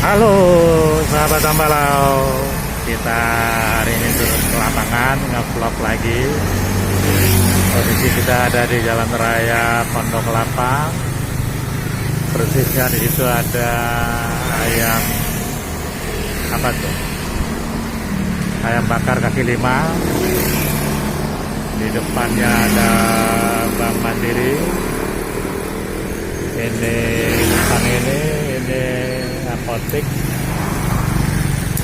Halo sahabat Tambalau, kita hari ini turun ke lapangan nge-vlog lagi. Posisi kita ada di Jalan Raya Pondok Kelapa. Persisnya di situ ada ayam apa tuh? Ayam bakar kaki lima. Di depannya ada Bank Mandiri. Ini apotek,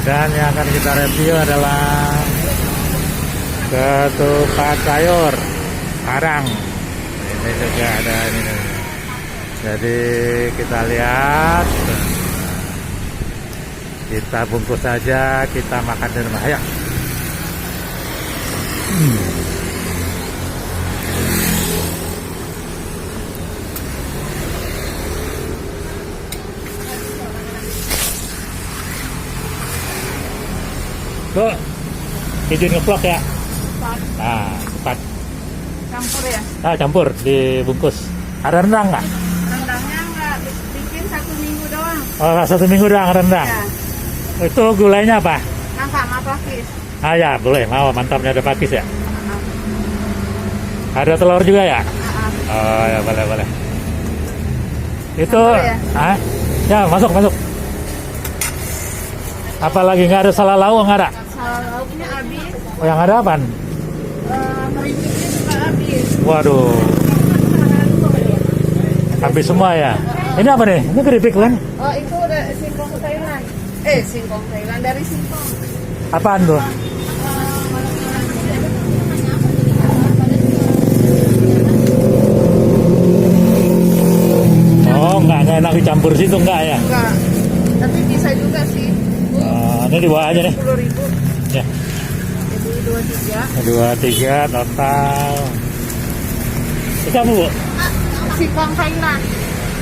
dan yang akan kita review adalah ketupat sayur Padang. Ini juga ada ini. Jadi kita lihat, kita bungkus saja, kita makan di rumah ya. Tuh, izin nge-vlog ya. Nah, cepat. Campur ya? Nah, campur, dibungkus. Ada rendang nggak? Rendangnya nggak, bikin 1 minggu doang. Oh, 1 minggu doang rendang. Ya. Itu gulainya apa? Nangka sama pakis. Ah ya, boleh. Mau mantapnya ada pakis ya. Ada telur juga ya? Oh ya, boleh. Itu, ya? Ya masuk. Apalagi nggak ada salah lauk, nggak ada? Salah lauknya habis. Oh, yang ada apaan? Merinciknya juga habis. Waduh, habis semua ya. Ini apa nih? Ini keripik kan? Oh, itu udah singkong Thailand. Singkong Thailand dari singkong. Apaan tuh? Oh, nggak enak dicampur situ nggak ya? Enggak, tapi bisa juga sih. Ini dibawa aja nih. 10.000. Ya. Jadi 23. 2, 3 total. Itu apa bu? Singkong Thailand.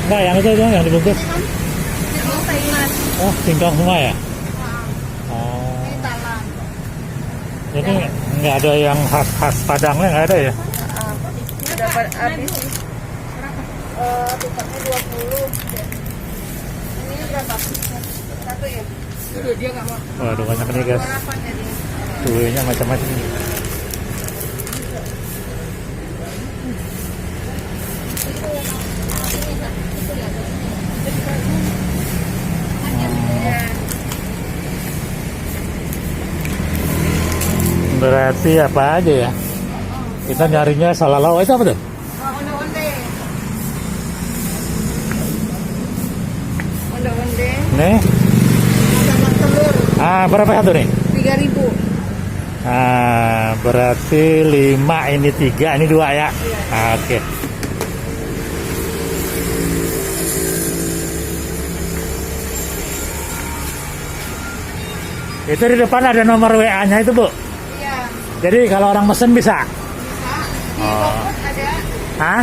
Enggak, yang itu yang dibungkus. Singkong Thailand. Oh, singkong semua ya? Nah, Oh, ini Thailand. jadi nggak ada yang khas Padangnya, nggak ada ya? Udah habis sih. Tukangnya 20. Ini berapa? Satu ya? Dia nggak mau. Waduh, banyak nih guys. Berapa jadi? Suhunya macam-macam. Berarti apa aja ya? Kita nyarinya salah lauk. Itu apa tuh? Onde-onde. Onde-onde. Nih. Sama telur. Berapa satu nih? 3.000. Berarti 5, ini 3, ini 2 ya? Oke. Itu di depan ada nomor WA-nya itu, Bu. Iya. Jadi kalau orang mesen bisa? Bisa. Di Oh. GoFood ada. Hah?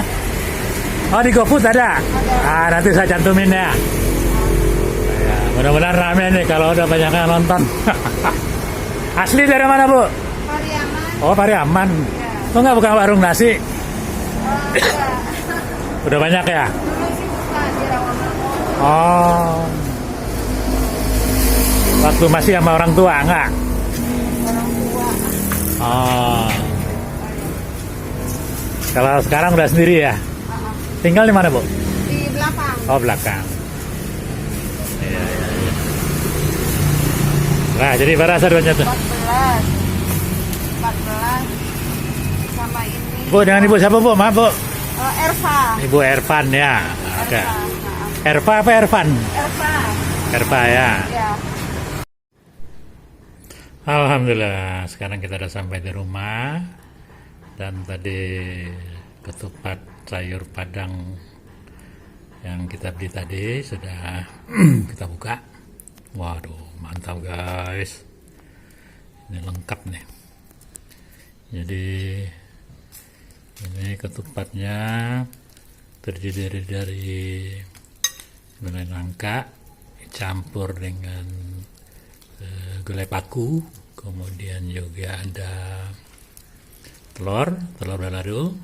Oh, di GoFood ada? Ada. Nanti saya cantumin ya. Ya, mudah-mudahan rame nih kalau udah banyak yang nonton. Asli dari mana, Bu? Pariaman. Oh, Pariaman. Ya. Kok nggak buka warung nasi? Enggak. Udah banyak ya? Dulu sih buka di Rawamangun. Oh. Waktu masih sama orang tua, enggak? Orang tua. Oh. Kalau sekarang udah sendiri ya? Tinggal di mana, Bu? Di belakang. Oh, belakang. Iya. Nah, jadi berapa duanya tuh? 14 sama ini. Bu, dengan Ibu siapa, Bu? Maaf, Bu. Erva. Ibu Ervan ya. Oke. Erva apa Ervan? Erva. Erva ya. Ya. Alhamdulillah, sekarang kita udah sampai di rumah. Dan tadi ketupat sayur Padang yang kita beli tadi sudah kita buka. Waduh, mantap guys. Ini lengkap nih. Jadi ini ketupatnya terdiri dari gulai nangka campur dengan gulai paku, kemudian juga ada telur balado,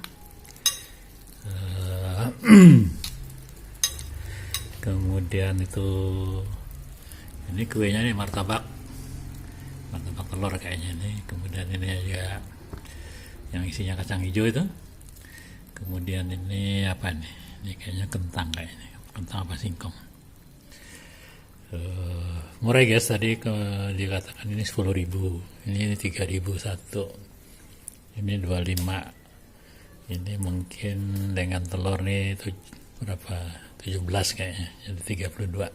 kemudian itu Ini kuenya nih martabak telur kayaknya nih. Kemudian ini juga yang isinya kacang hijau itu. Kemudian ini apa nih? Ini kayaknya kentang kayaknya. Kentang apa singkong. Murah guys, tadi dikatakan ini 10.000. Ini 3.000 satu. Ini 25. Ini mungkin dengan telur nih berapa? 17 kayaknya. Jadi 32.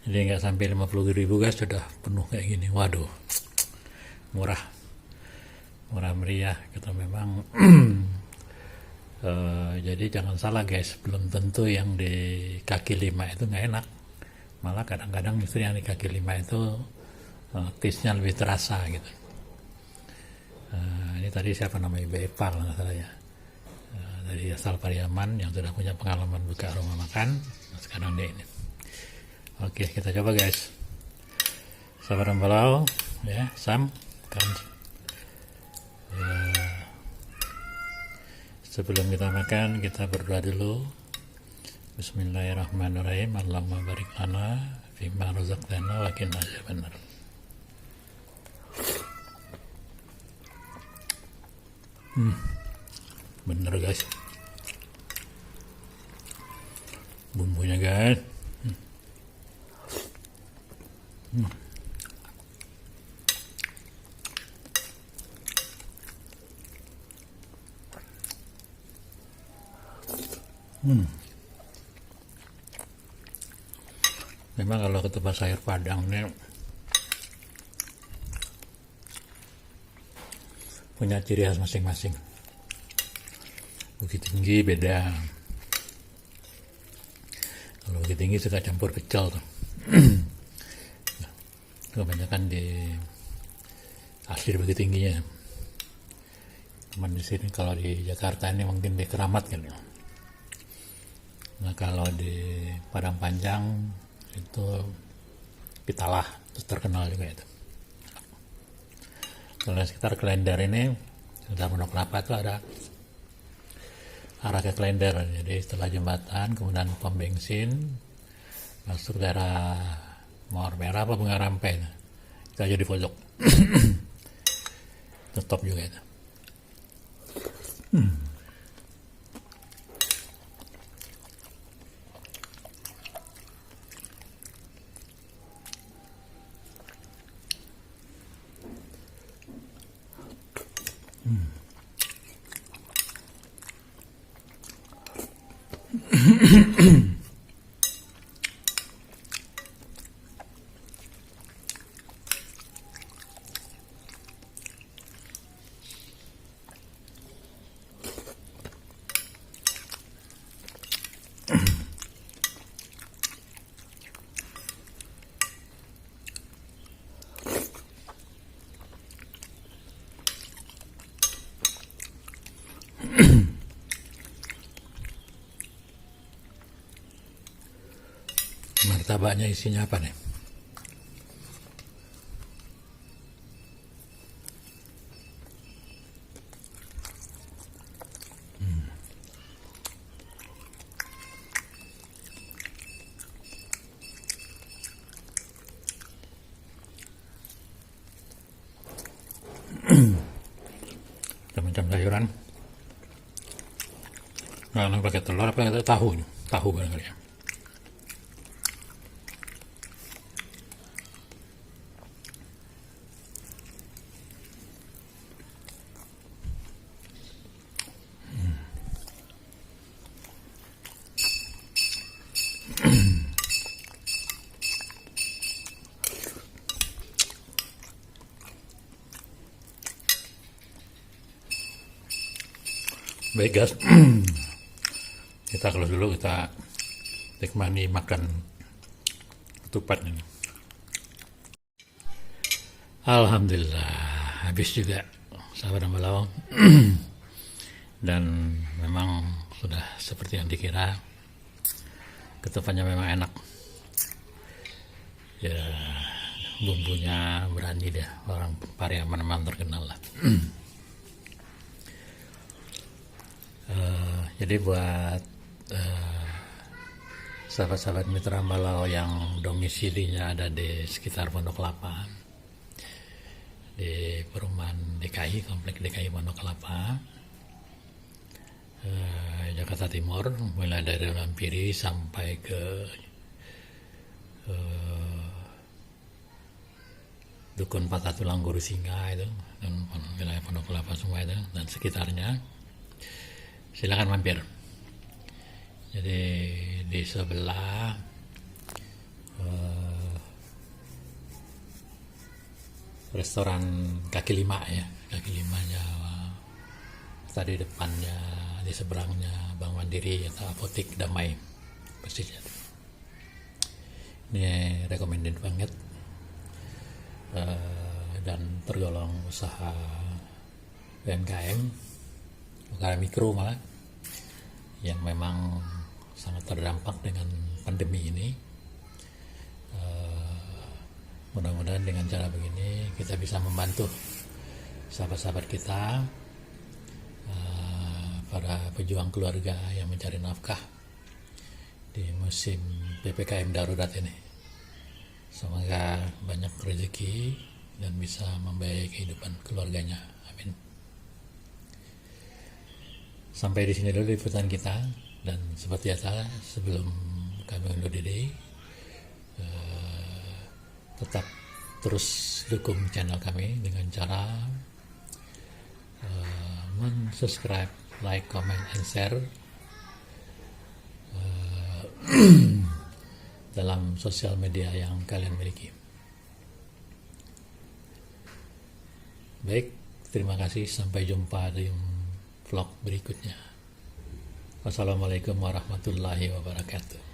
Jadi nggak sampai 50.000 guys, sudah penuh kayak gini. Waduh, murah meriah kita memang. Jadi jangan salah guys, belum tentu yang di kaki lima itu nggak enak. Malah kadang-kadang justru yang di kaki lima itu taste-nya lebih terasa gitu. Ini tadi siapa namanya, Ibu Eva kalau nggak salah ya, dari asal Pariaman yang sudah punya pengalaman buka rumah makan. Sekarang dia ini. Oke, kita coba guys. Sabar balau ya, Sam kan. Sebelum kita makan, kita berdoa dulu. Bismillahirrahmanirrahim. Allahumma barik lana fima razaqtana wa qina adzabannar. Bener guys. Bumbunya guys. Memang kalau ketupat sayur Padang ini punya ciri khas masing-masing. Bukit Tinggi beda. Kalau Bukit Tinggi suka campur pecel tuh. Kebanyakan di asli Bukit Tingginya. Cuman di sini kalau di Jakarta ini mungkin di Keramat kan ya. Nah kalau di Padang Panjang itu Pitalah, terus terkenal juga itu. Kalau sekitar Klender ini, sekitar Pondok Kelapa itu ada arah ke Klender. Jadi setelah jembatan, kemudian pom bensin, masuk daerah Mawar Merah apa Bunga Rampai. Itu aja di pojok. Itu top juga itu. Martabaknya isinya apa nih? Macam-macam sayuran. Nah, pakai telur apa pakai tahu? Tahu barangkali ya. Baik guys, kita close dulu, kita nikmati makan ketupat ini. Alhamdulillah, habis juga sahabat Ambalau. Dan memang sudah seperti yang dikira, ketupatnya memang enak. Ya, bumbunya berani deh, orang Pariaman memang terkenal lah. Jadi buat sahabat-sahabat Mitra Hambalau yang domisilinya ada di sekitar Pondok Kelapa, di perumahan DKI, komplek DKI Pondok Kelapa, Jakarta Timur, mulai dari Lampiri sampai ke Dukun Patah Tulang Guru Singa itu, dan wilayah Pondok Kelapa semua itu dan sekitarnya, silakan mampir. Jadi di sebelah restoran kaki lima ya, kaki limanya tadi depannya, di seberangnya Bank Mandiri atau Apotek Damai persisnya. Ini recommended banget dan tergolong usaha UMKM, usaha mikro malah, yang memang sangat terdampak dengan pandemi ini. Mudah-mudahan dengan cara begini kita bisa membantu sahabat-sahabat kita, para pejuang keluarga yang mencari nafkah di musim PPKM darurat ini. Semoga banyak rezeki dan bisa membiayai kehidupan keluarganya. Amin. Sampai di sini dulu liputan kita, dan seperti biasa sebelum kami undur diri, tetap terus dukung channel kami dengan cara subscribe, like, comment, and share dalam sosial media yang kalian miliki. Baik, terima kasih, sampai jumpa di vlog berikutnya. Wassalamualaikum warahmatullahi wabarakatuh.